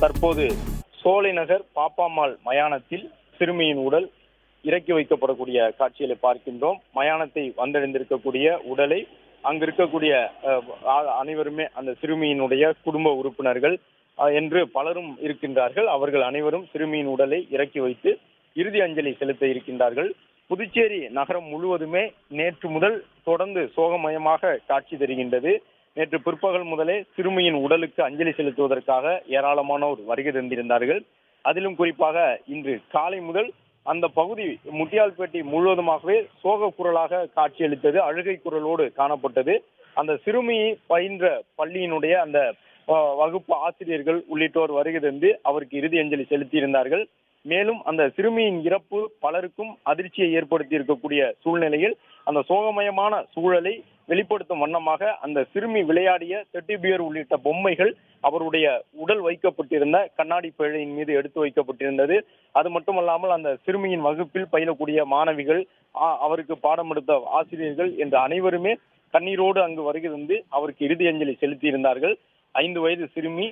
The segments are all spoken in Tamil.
தற்போது சோலைநகர் பாப்பாம்மாள் மயானத்தில் சிறுமியின் உடல் இறக்கி வைக்கப்படக்கூடிய காட்சிகளை பார்க்கின்றோம். மயானத்தை வந்தடைந்திருக்கக்கூடிய உடலை அங்கு இருக்கக்கூடிய அனைவருமே அந்த சிறுமியினுடைய குடும்ப உறுப்பினர்கள் என்று பலரும் இருக்கின்றார்கள். அவர்கள் அனைவரும் சிறுமியின் உடலை இறக்கி வைத்து இறுதி அஞ்சலி செலுத்த இருக்கின்றார்கள். புதுச்சேரி நகரம் முழுவதுமே நேற்று முதல் தொடர்ந்து சோகமயமாக காட்சி தருகின்றது. நேற்று பிற்பகல் முதலே சிறுமியின் உடலுக்கு அஞ்சலி செலுத்துவதற்காக ஏராளமானோர் வருகை தந்திருந்தார்கள். அதிலும் குறிப்பாக இன்று காலை முதல் அந்த பகுதி முத்தியால்பேட்டை முழுவதுமாகவே சோக குரலாக காட்சியளித்தது. அழுகை குரலோடு காணப்பட்டது. அந்த சிறுமியை பயின்ற பள்ளியினுடைய அந்த வகுப்பு ஆசிரியர்கள் உள்ளிட்டோர் வருகை தந்து அவருக்கு இறுதி அஞ்சலி செலுத்தியிருந்தார்கள். மேலும் அந்த சிறுமியின் இறப்பு பலருக்கும் அதிர்ச்சியை ஏற்படுத்தி இருக்கக்கூடிய சூழ்நிலையில் அந்த சோகமயமான சூழலை வெளிப்படுத்தும் வண்ணமாக அந்த சிறுமி விளையாடிய டெட்டிபியர் உள்ளிட்ட பொம்மைகள் அவருடைய உடல் வைக்கப்பட்டிருந்த கண்ணாடி பேழையின் மீது எடுத்து வைக்கப்பட்டிருந்தது. அது மட்டுமல்லாமல் அந்த சிறுமியின் வகுப்பில் பயிலக்கூடிய மாணவிகள், அவருக்கு பாடம் எடுத்த ஆசிரியர்கள் என்ற அனைவருமே கண்ணீரோடு அங்கு வருகை தந்து அவருக்கு இறுதி அஞ்சலி செலுத்தியிருந்தார்கள். 5 வயது சிறுமி,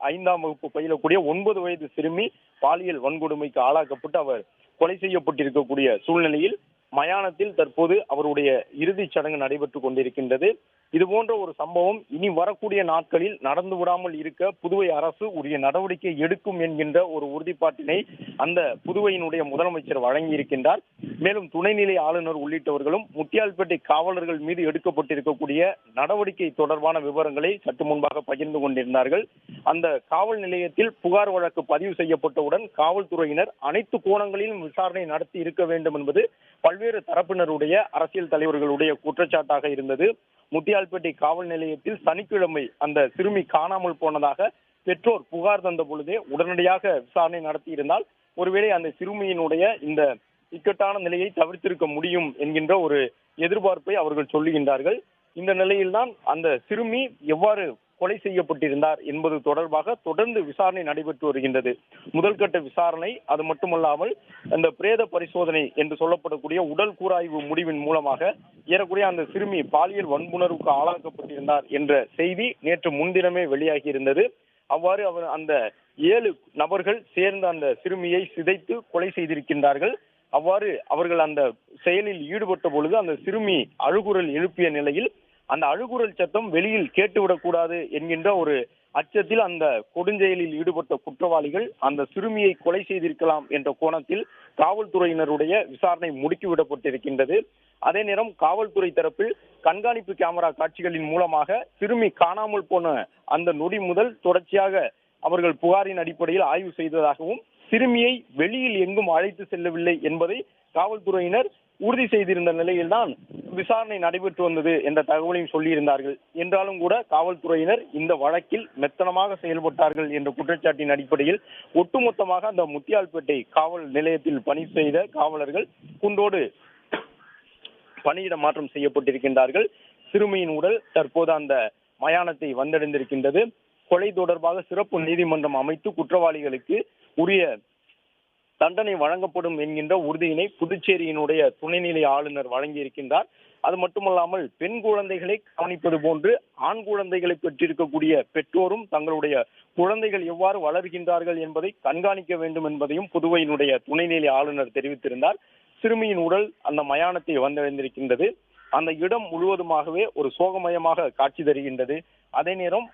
5ஆம் வகுப்பு பயிலக்கூடிய 9 வயது சிறுமி பாலியல் வன்கொடுமைக்கு ஆளாக்கப்பட்டு அவர் கொலை செய்யப்பட்டிருக்கக்கூடிய சூழ்நிலையில் மயானத்தில் தற்போது அவருடைய இறுதிச் சடங்கு நடைபெற்றுக் கொண்டிருக்கின்றது. இது போன்ற ஒரு சம்பவம் இனி வரக்கூடிய நாட்களில் நடந்து விடாமல் இருக்க புதுவை அரசு உரிய நடவடிக்கை எடுக்கும் என்கின்ற ஒரு உறுதிப்பாட்டினை அந்த புதுவையினுடைய முதலமைச்சர் வழங்கியிருக்கின்றார். மேலும் துணைநிலை ஆளுநர் உள்ளிட்டவர்களும் முத்தியால்பேட்டை காவலர்கள் மீது எடுக்கப்பட்டிருக்கக்கூடிய நடவடிக்கை தொடர்பான விவரங்களை சற்று முன்பாக பகிர்ந்து கொண்டிருந்தார்கள். அந்த காவல் நிலையத்தில் புகார் வழக்கு பதிவு செய்யப்பட்டவுடன் காவல்துறையினர் அனைத்து கோணங்களிலும் விசாரணை நடத்தி இருக்க வேண்டும் என்பது பல்வேறு தரப்பினருடைய அரசியல் தலைவர்களுடைய குற்றச்சாட்டாக இருந்தது. முத்தியால்பேட்டை காவல் நிலையத்தில் சனிக்கிழமை அந்த சிறுமி காணாமல் போனதாக பெற்றோர் புகார் தந்த பொழுதே உடனடியாக விசாரணை நடத்தி இருந்தால் ஒருவேளை அந்த சிறுமியினுடைய இந்த இக்கட்டான நிலையை தவிர்த்திருக்க முடியும் என்கின்ற ஒரு எதிர்பார்ப்பை அவர்கள் சொல்லுகின்றார்கள். இந்த நிலையில்தான் அந்த சிறுமி எவ்வாறு கொலை செய்யப்பட்டிருந்தார் என்பது தொடர்பாக தொடர்ந்து விசாரணை நடைபெற்று வருகின்றது. முதல் கட்ட விசாரணை, அது மட்டுமல்லாமல் அந்த பிரேத பரிசோதனை என்று சொல்லப்படக்கூடிய உடல் கூராய்வு முடிவின் மூலமாக ஏறக்குறைய அந்த சிறுமி பாலியல் வன்புணர்வுக்கு ஆளாக்கப்பட்டிருந்தார் என்ற செய்தி நேற்று முன்தினமே வெளியாகி இருந்தது. அவ்வாறு அந்த 7 நபர்கள் சேர்ந்து அந்த சிறுமியை சிதைத்து கொலை செய்திருக்கின்றார்கள். அவ்வாறு அவர்கள் அந்த செயலில் ஈடுபட்ட பொழுது அந்த சிறுமி அழுகுரல் எழுப்பிய நிலையில் அந்த அழுகுரல் சத்தம் வெளியில் கேட்டுவிடக்கூடாது என்கின்ற ஒரு அச்சத்தில் அந்த கொடுஞ்செயலில் ஈடுபட்ட குற்றவாளிகள் அந்த சிறுமியை கொலை செய்திருக்கலாம் என்ற கோணத்தில் காவல்துறையினருடைய விசாரணை முடுக்கிவிடப்பட்டிருக்கின்றது. அதே நேரம் காவல்துறை தரப்பில் கண்காணிப்பு கேமரா காட்சிகளின் மூலமாக சிறுமி காணாமல் போன அந்த நொடி முதல் தொடர்ச்சியாக அவர்கள் புகாரின் அடிப்படையில் ஆய்வு செய்ததாகவும் சிறுமியை வெளியில் எங்கும் அழைத்து செல்லவில்லை என்பதை காவல்துறையினர் உறுதி செய்திருந்த நிலையில்தான் விசாரணை நடைபெற்று வந்தது என்ற தகவலையும் சொல்லியிருந்தார்கள். என்றாலும் கூட காவல்துறையினர் இந்த வழக்கில் மெத்தனமாக செயல்பட்டார்கள் என்ற குற்றச்சாட்டின் அடிப்படையில் ஒட்டுமொத்தமாக அந்த முத்தியால்பேட்டை காவல் நிலையத்தில் பணி செய்த காவலர்கள் குண்டோடு பணியிட மாற்றம் செய்யப்பட்டிருக்கின்றார்கள். சிறுமியின் உடல் தற்போது அந்த மயானத்தை வந்தடைந்திருக்கின்றது. கொலை தொடர்பாக சிறப்பு நீதிமன்றம் அமைத்து குற்றவாளிகளுக்கு உரிய தண்டனை வழங்கப்படும் என்கின்ற உறுதியினை புதுச்சேரியினுடைய துணைநிலை ஆளுநர் வழங்கியிருக்கின்றார். அது மட்டுமல்லாமல் பெண் குழந்தைகளை கவனிப்பது போன்று ஆண் குழந்தைகளை பெற்றிருக்கக்கூடிய பெற்றோரும் தங்களுடைய குழந்தைகள் எவ்வாறு வளர்கின்றார்கள் என்பதை கண்காணிக்க வேண்டும் என்பதையும் புதுவையினுடைய துணைநிலை ஆளுநர் தெரிவித்திருந்தார். சிறுமியின் உடல் அந்த மயானத்தை வந்தடைந்திருக்கின்றது. அந்த இடம் முழுவதுமாகவே ஒரு சோகமயமாக காட்சி தருகின்றது. அதே நேரம்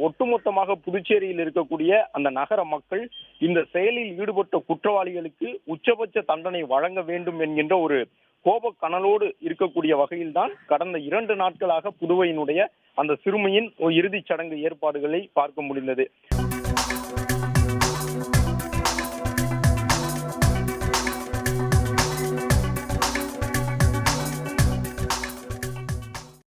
ஒட்டுமொத்தமாக புதுச்சேரியில் இருக்கக்கூடிய அந்த நகர மக்கள் இந்த செயலில் ஈடுபட்ட குற்றவாளிகளுக்கு உச்சபட்ச தண்டனை வழங்க வேண்டும் என்கின்ற ஒரு கோப கனலோடு இருக்கக்கூடிய வகையில்தான் கடந்த 2 நாட்களாக புதுவையினுடைய அந்த சிறுமியின் இறுதிச் சடங்கு ஏற்பாடுகளை பார்க்க முடிந்தது.